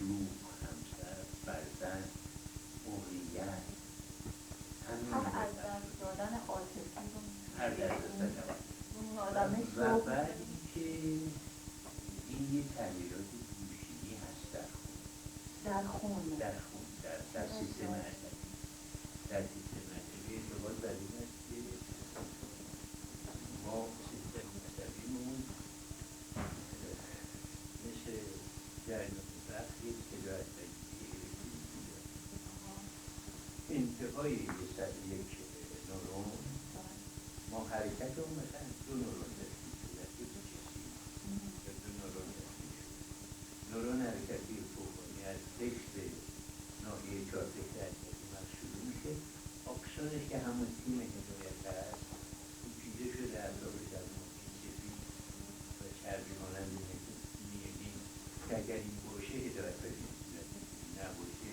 شوق، همسر، فرزند، موقعیت، همین هر رو از دست دادن عاطفی رو هر دست دادن اون آدم و شوق بعد اینکه این یه تغییرات گوشه‌ای هست در خون در سیستم عصبی. در سیستم عصبی اعتقاد بر این است که ما سیستم عصبیمون مثل جریان برق یک صداعصبی الکتریکی داره. انتهای یک نورون ما حرکت رو مثلا دو نورون داشتیم صورت جسمی یا دو نورون داشتیم. نورون حرکتی فوقانی از قشر ناحیه چارپشت عصبی مغز شروع میشه. آکسونش که همون تیم هدایت هست کوچیده شده اطرافش در محیط سفید و چربی مانند میگیم که اگر این باشه هدایت پذیر نباشه